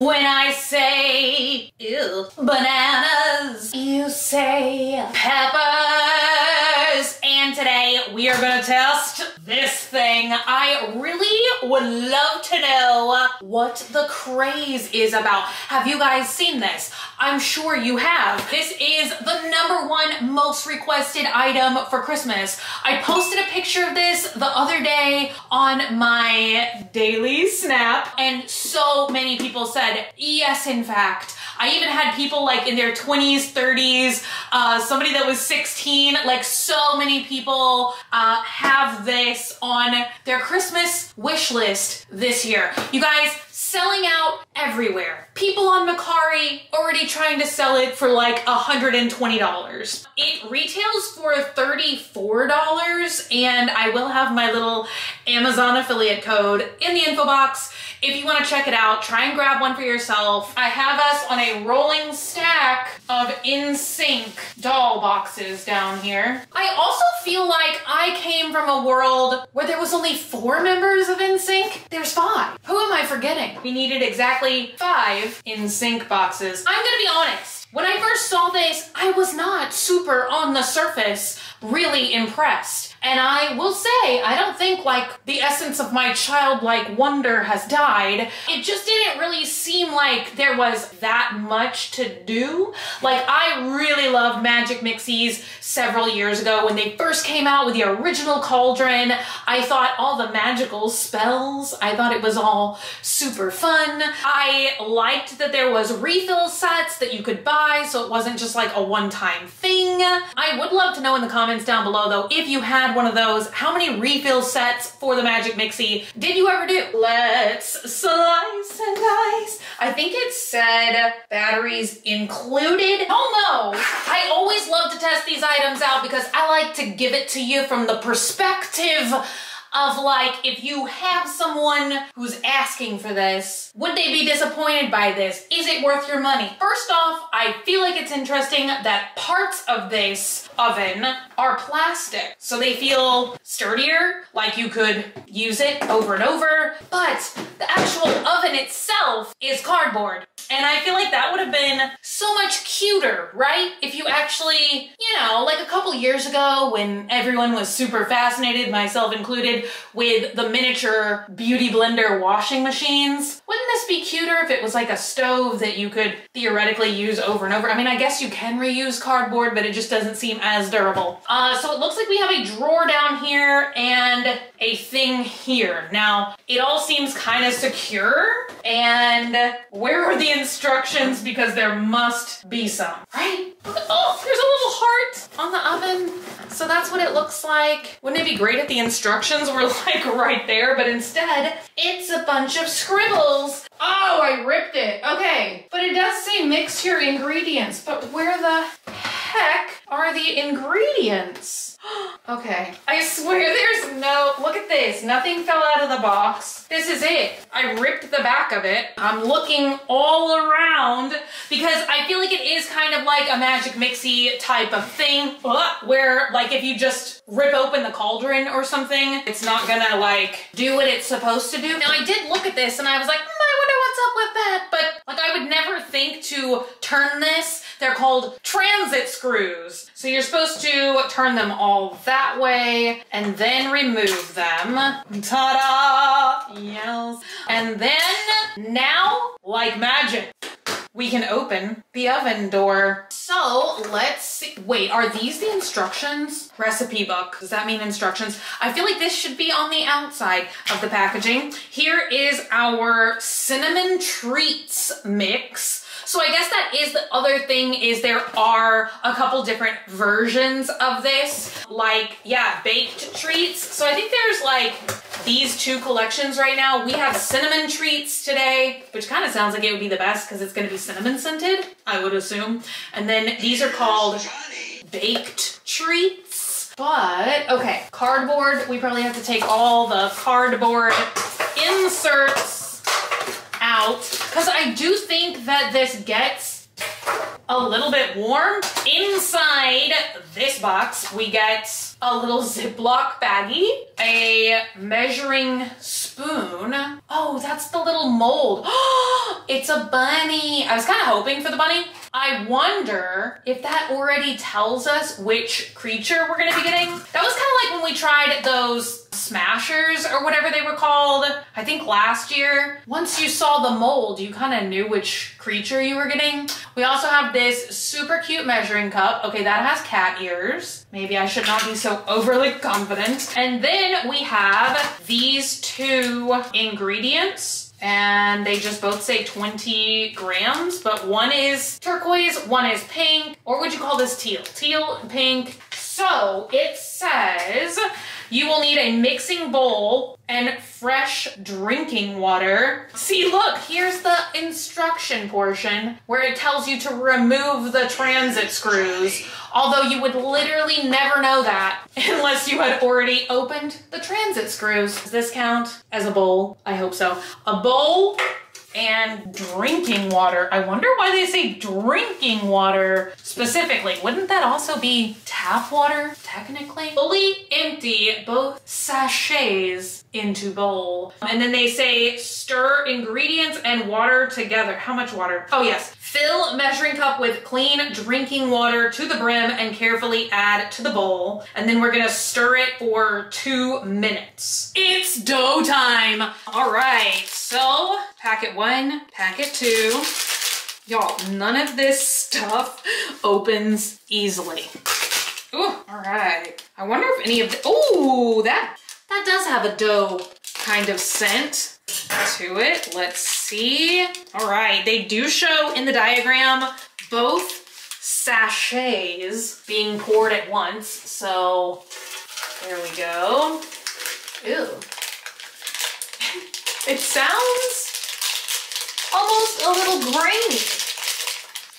When I say ew, bananas, you say peppers. And today we are gonna test this thing. I really would love to know what the craze is about. Have you guys seen this? I'm sure you have. This is the #1 most requested item for Christmas. I posted a picture of this the other day on my daily snap, and so many people said, yes, in fact. I even had people like in their 20s, 30s, somebody that was 16, like so many people have this on their Christmas wish list this year. You guys, selling out everywhere. People on Mercari already trying to sell it for like $120. It retails for $34, and I will have my little Amazon affiliate code in the info box. If you want to check it out, try and grab one for yourself. I have us on a rolling stack of NSYNC doll boxes down here. I also feel like I came from a world where there was only 4 members of NSYNC. There's 5. Who am I forgetting? We needed exactly 5 NSYNC boxes. I'm gonna be honest. When I first saw this, I was not super on the surface really impressed. And I will say, I don't think like the essence of my childlike wonder has died. It just didn't really seem like there was that much to do. Like, I really loved Magic Mixies several years ago when they first came out with the original cauldron. I thought all the magical spells, I thought it was all super fun. I liked that there was refill sets that you could buy, so it wasn't just like a one-time thing. I would love to know in the comments down below though, if you had one of those, how many refill sets for the Magic Mixie did you ever do? Let's slice and dice. I think it said batteries included. Oh no! I always love to test these items out because I like to give it to you from the perspective of like, if you have someone who's asking for this, would they be disappointed by this? Is it worth your money? First off, I feel like it's interesting that parts of this oven are plastic, so they feel sturdier, like you could use it over and over, but the actual oven itself is cardboard. And I feel like that would have been so much cuter, right? If you actually, you know, like a couple years ago when everyone was super fascinated, myself included, with the miniature beauty blender washing machines. Wouldn't this be cuter if it was like a stove that you could theoretically use over and over? I mean, I guess you can reuse cardboard, but it just doesn't seem as durable. So it looks like we have a drawer down here and a thing here. Now, it all seems kind of secure. And where are the instructions? Because there must be some, right? Oh, there's a little heart on the oven. So that's what it looks like. Wouldn't it be great if the instructions were like right there, but instead it's a bunch of scribbles. Oh, I ripped it. Okay, but it does say mix your ingredients, but where the heck are the ingredients? Okay, I swear there's no, look at this, nothing fell out of the box. This is it. I ripped the back of it. I'm looking all around because I feel like it is kind of like a Magic Mixie type of thing where like if you just rip open the cauldron or something, it's not gonna like do what it's supposed to do. Now I did look at this and I was like, I wonder what's up with that, but like I would never think to turn this. They're called transit screws. So you're supposed to turn them all that way and then remove them. Ta-da! Yes. And then now, like magic, we can open the oven door. So let's see. Wait, are these the instructions? Recipe book. Does that mean instructions? I feel like this should be on the outside of the packaging. Here is our cinnamon treats mix. So I guess that is the other thing, is there are a couple different versions of this, like, yeah, baked treats. So I think there's like these 2 collections right now. We have cinnamon treats today, which kind of sounds like it would be the best because it's going to be cinnamon scented, I would assume. And then these are called baked treats. But, okay, cardboard. We probably have to take all the cardboard inserts out because I do think that this gets a little bit warm. Inside this box, we get a little Ziploc baggie, a measuring spoon. Oh, that's the little mold. It's a bunny. I was kind of hoping for the bunny. I wonder if that already tells us which creature we're gonna be getting. That was kind of like when we tried those smashers or whatever they were called, I think last year. Once you saw the mold, you kind of knew which creature you were getting. We also have this super cute measuring cup. Okay, that has cat ears. Maybe I should not be so overly confident. And then we have these two ingredients. And they just both say 20 grams, but one is turquoise, one is pink, or would you call this teal? Teal and pink. So it says you will need a mixing bowl and fresh drinking water. See, look, here's the instruction portion where it tells you to remove the transit screws. Although you would literally never know that unless you had already opened the transit screws. Does this count as a bowl? I hope so. A bowl and drinking water. I wonder why they say drinking water specifically. Wouldn't that also be tap water, technically? Fully empty both sachets into bowl. And then they say stir ingredients and water together. How much water? Oh yes. Fill measuring cup with clean drinking water to the brim and carefully add to the bowl. And then we're gonna stir it for 2 minutes. It's dough time. All right, so packet 1, packet 2. Y'all, none of this stuff opens easily. Ooh, all right. I wonder if any of the, ooh, that does have a dough kind of scent to it. Let's see. All right, they do show in the diagram both sachets being poured at once. So there we go. Ew. It sounds almost a little grainy,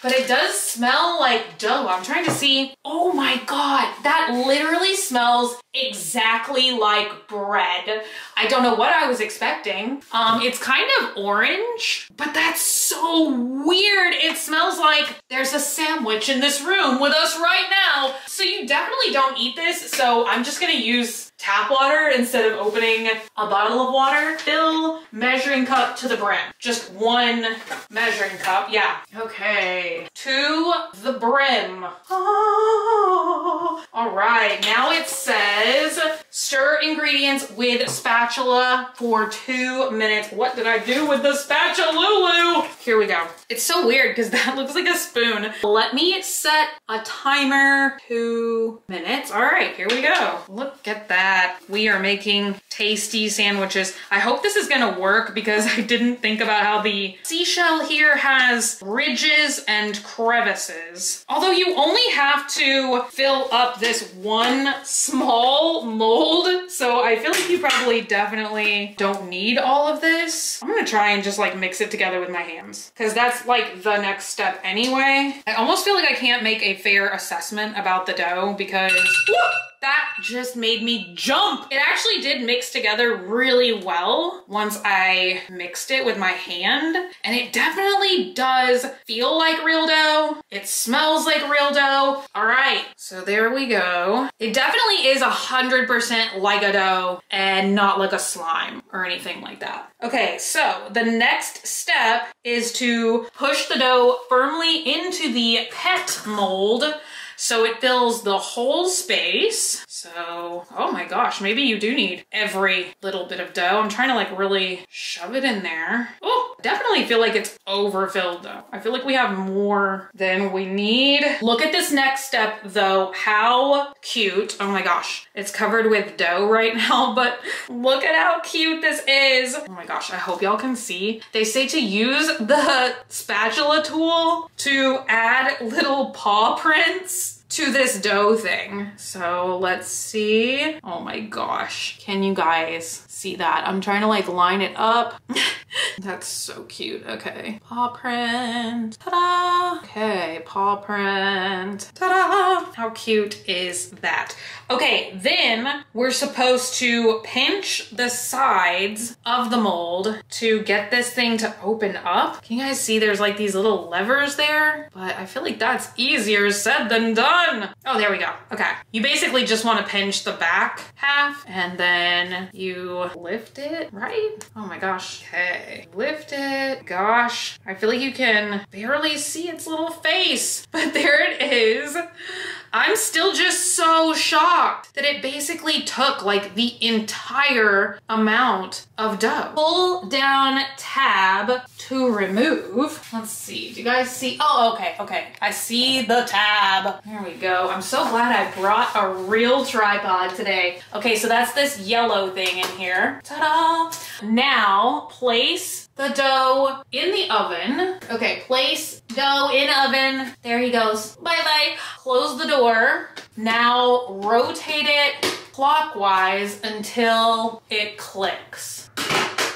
but it does smell like dough. I'm trying to see. Oh my God, that literally smells exactly like bread. I don't know what I was expecting. It's kind of orange, but that's so weird. It smells like there's a sandwich in this room with us right now. So you definitely don't eat this. So I'm just gonna use tap water instead of opening a bottle of water. Fill measuring cup to the brim. Just 1 measuring cup, yeah. Okay, to the brim. Oh. All right, now it says stir ingredients with spatula for 2 minutes. What did I do with the spatula? Here we go. It's so weird because that looks like a spoon. Let me set a timer. 2 minutes. All right, here we go. Look at that. We are making tasty sandwiches. I hope this is gonna work because I didn't think about how the seashell here has ridges and crevices. Although you only have to fill up this one small mold, so I feel like you probably definitely don't need all of this. I'm gonna try and just like mix it together with my hands because that's like the next step anyway. I almost feel like I can't make a fair assessment about the dough because that just made me jump. It actually did mix together really well once I mixed it with my hand, and it definitely does feel like real dough. It smells like real dough. All right, so there we go. It definitely is 100% like a dough and not like a slime or anything like that. Okay, so the next step is to push the dough firmly into the pet mold so it fills the whole space. So, oh my gosh, maybe you do need every little bit of dough. I'm trying to like really shove it in there. Oh, definitely feel like it's overfilled though. I feel like we have more than we need. Look at this next step though. How cute. Oh my gosh, it's covered with dough right now, but look at how cute this is. Oh my gosh, I hope y'all can see. They say to use the spatula tool to add little paw prints to this dough thing. So let's see. Oh my gosh. Can you guys see that? I'm trying to like line it up. That's so cute. Okay. Paw print. Ta-da. Okay. Paw print. Ta-da. How cute is that? Okay. Then we're supposed to pinch the sides of the mold to get this thing to open up. Can you guys see there's like these little levers there? But I feel like that's easier said than done. Oh, there we go. Okay. You basically just want to pinch the back half and then you lift it, right? Oh my gosh. Okay. Lift it. Gosh. I feel like you can barely see its little face, but there it is. I'm still just so shocked that it basically took like the entire amount of dough. Pull down tab to remove. Let's see, do you guys see? Oh, okay, okay. I see the tab. There we go. I'm so glad I brought a real tripod today. Okay, so that's this yellow thing in here. Ta-da! Now, place the dough in the oven. Okay, place dough in oven. There he goes. Bye-bye. Close the door. Now rotate it clockwise until it clicks.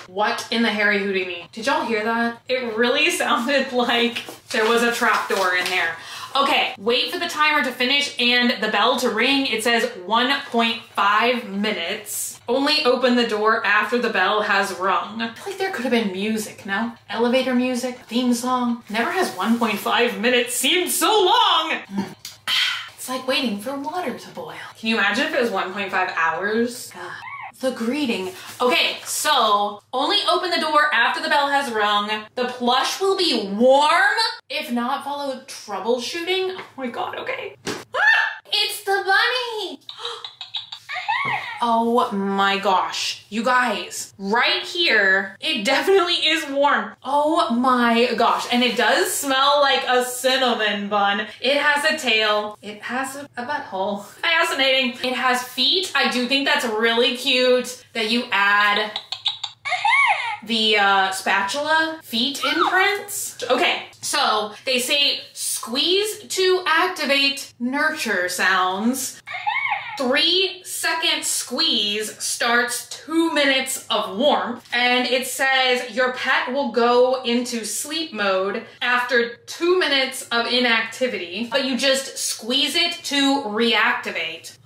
What in the Harry Houdini? Did y'all hear that? It really sounded like there was a trapdoor in there. Okay, wait for the timer to finish and the bell to ring. It says 1.5 minutes. Only open the door after the bell has rung. I feel like there could have been music, no? Elevator music, theme song. Never has 1.5 minutes seemed so long. It's like waiting for water to boil. Can you imagine if it was 1.5 hours? The greeting. Okay, so only open the door after the bell has rung. The plush will be warm. If not, follow troubleshooting. Oh my God, okay. It's the bunny. Oh my gosh. You guys, right here, it definitely is warm. Oh my gosh. And it does smell like a cinnamon bun. It has a tail. It has a butthole. Fascinating. It has feet. I do think that's really cute that you add the spatula feet imprints. Okay, so they say squeeze to activate nurture sounds. 3-second squeeze starts 2 minutes of warmth, and it says your pet will go into sleep mode after 2 minutes of inactivity, but you just squeeze it to reactivate.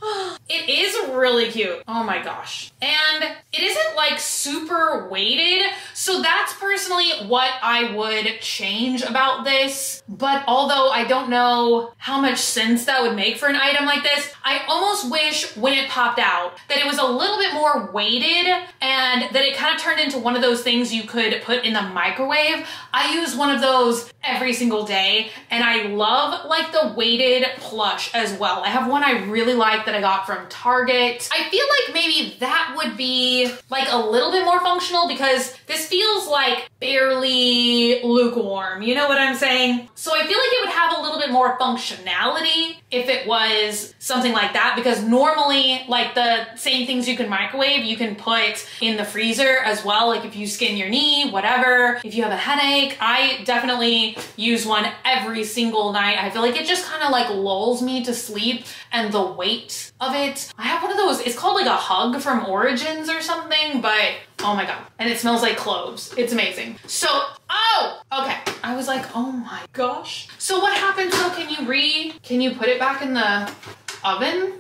It is really cute. Oh my gosh. And it isn't like super weighted, so that's personally what I would change about this. But although I don't know how much sense that would make for an item like this, I almost wish when it popped out that it was a little bit more weighted and that it kind of turned into one of those things you could put in the microwave. I use one of those every single day and I love like the weighted plush as well. I have one I really like that I got from Target. I feel like maybe that would be like a little bit more functional because this feels like barely lukewarm. You know what I'm saying? So I feel like it would have a little bit more functionality if it was something like that, because normally like the same things you can microwave, you can put in the freezer as well. Like if you skin your knee, whatever, if you have a headache, I definitely use one every single night. I feel like it just kind of like lulls me to sleep, and the weight of it. I have one of those, it's called like a Hug from Origins or something, but oh my God. And it smells like cloves. It's amazing. So, oh, okay. I was like, oh my gosh. So what happens though? Can you put it back in the oven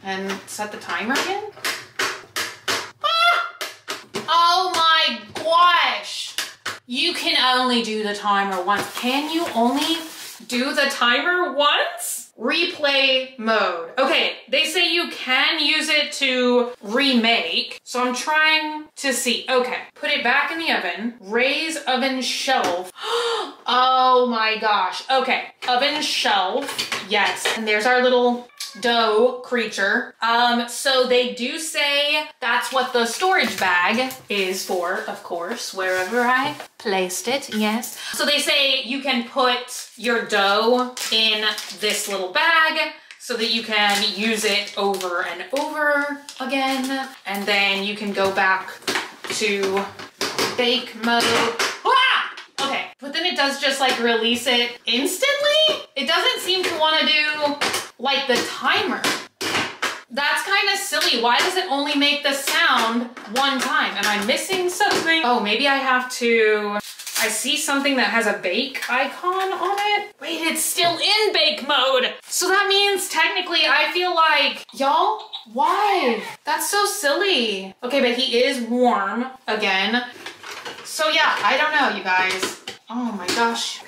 and set the timer again? Ah! Oh my gosh. You can only do the timer once. Can you only do the timer once? Replay mode. Okay, they say you can use it to remake. So I'm trying to see. Okay, put it back in the oven. Raise oven shelf. Oh my gosh. Okay, oven shelf. Yes, and there's our little dough creature. So they do say that's what the storage bag is for, of course, wherever I placed it, yes. So they say you can put your dough in this little bag so that you can use it over and over again. And then you can go back to bake mode. Ah! Okay, but then it it does just like release it instantly. It doesn't seem to want to do like the timer. That's kind of silly. Why does it only make the sound one time? Am I missing something? Oh, maybe I have to, I see something that has a bake icon on it. Wait, it's still in bake mode. So that means technically I feel like, y'all, why? That's so silly. Okay, but he is warm again. So yeah, I don't know, you guys. Oh my gosh.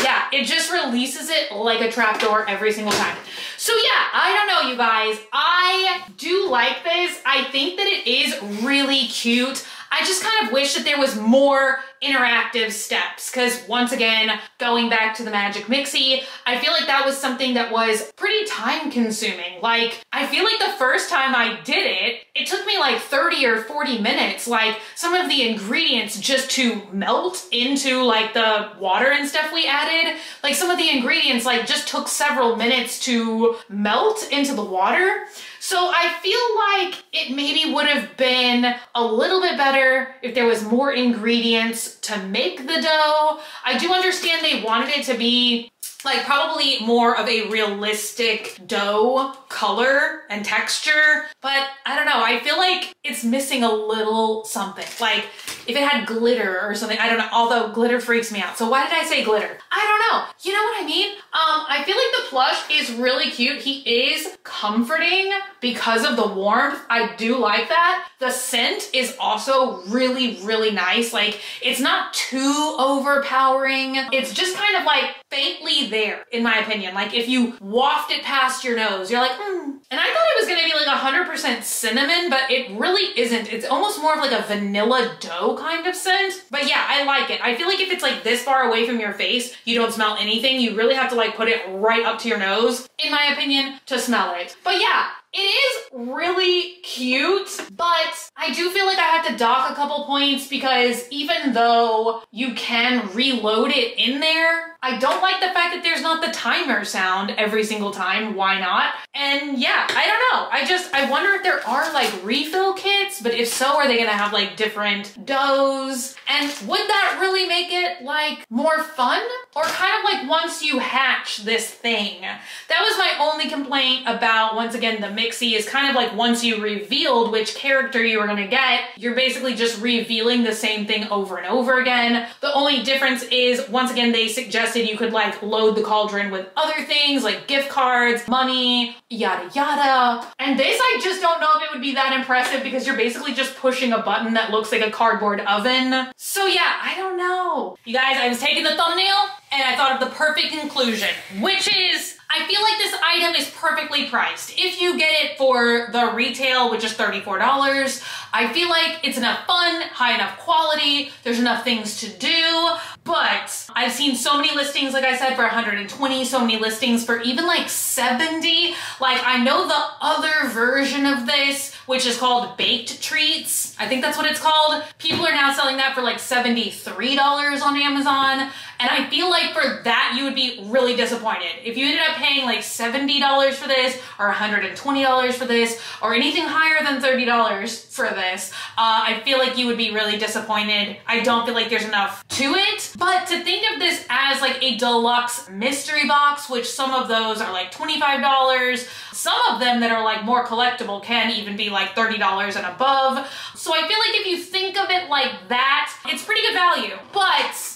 Yeah, it just releases it like a trapdoor every single time. So yeah, I don't know, you guys. I do like this. I think that it is really cute. I just kind of wish that there was more interactive steps, because once again, going back to the Magic Mixie, I feel like that was something that was pretty time consuming. Like, I feel like the first time I did it, it took me like 30 or 40 minutes, like some of the ingredients just to melt into like the water and stuff we added. Like some of the ingredients like just took several minutes to melt into the water. So I feel like it maybe would have been a little bit better if there was more ingredients to make the dough. I do understand they wanted it to be like probably more of a realistic dough color and texture, but I don't know, I feel like it's missing a little something. Like if it had glitter or something, I don't know, although glitter freaks me out. So why did I say glitter? I don't know. You know what I mean? I feel like the plush is really cute. He is comforting because of the warmth. I do like that. The scent is also really, really nice. Like it's not too overpowering. It's just kind of like faintly there, in my opinion. Like if you waft it past your nose, you're like, And I thought it was gonna be like 100% cinnamon, but it really isn't. It's almost more of like a vanilla dough kind of scent. But yeah, I like it. I feel like if it's like this far away from your face, you don't smell anything. You really have to like put it right up to your nose, in my opinion, to smell it. But yeah, it is really cute, but I do feel like I had to dock a couple points because even though you can reload it in there, I don't like the fact that there's not the timer sound every single time. Why not? And yeah, I don't know. I wonder if there are like refill kits, but if so, are they gonna have like different doughs? And would that really make it like more fun? Or kind of like once you hatch this thing? That was my only complaint about, once again, the Mixie is kind of like once you revealed which character you were gonna get, you're basically just revealing the same thing over and over again. The only difference is, once again, they suggested you could like load the cauldron with other things like gift cards, money, yada yada. And this, I just don't know if it would be that impressive because you're basically just pushing a button that looks like a cardboard oven. So yeah, I don't know. You guys, I was taking the thumbnail and I thought of the perfect conclusion, which is, I feel like this item is perfectly priced. If you get it for the retail, which is $34, I feel like it's enough fun, high enough quality, there's enough things to do, but I've seen so many listings, like I said, for 120, so many listings for even like 70. Like I know the other version of this, which is called Baked Treats. I think that's what it's called. People are now selling that for like $73 on Amazon. And I feel like for that, you would be really disappointed. If you ended up paying like $70 for this, or $120 for this, or anything higher than $30 for this, I feel like you would be really disappointed. I don't feel like there's enough to it. But to think of this as like a deluxe mystery box, which some of those are like $25, some of them that are like more collectible can even be like $30 and above. So I feel like if you think of it like that, it's pretty good value. But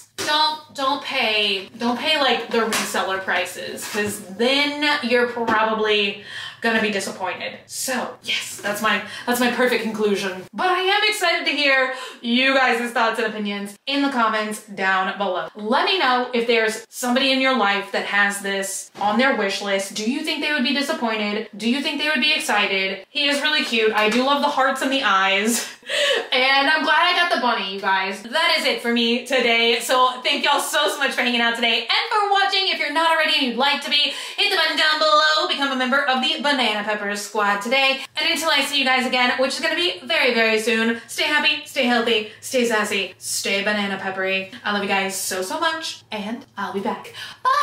don't pay like the reseller prices, because then you're probably gonna be disappointed. So yes, that's my perfect conclusion. But I am excited to hear you guys' thoughts and opinions in the comments down below. Let me know if there's somebody in your life that has this on their wish list. Do you think they would be disappointed? Do you think they would be excited? He is really cute. I do love the hearts and the eyes. And I'm glad I got the bunny, you guys. That is it for me today. So thank y'all so much for hanging out today and for watching. If you're not already and you'd like to be, hit the button down below, become a member of the Banana Peppers Squad today. And until I see you guys again, which is gonna be very, very soon, stay happy, stay healthy, stay sassy, stay banana peppery. I love you guys so, so much, and I'll be back. Bye!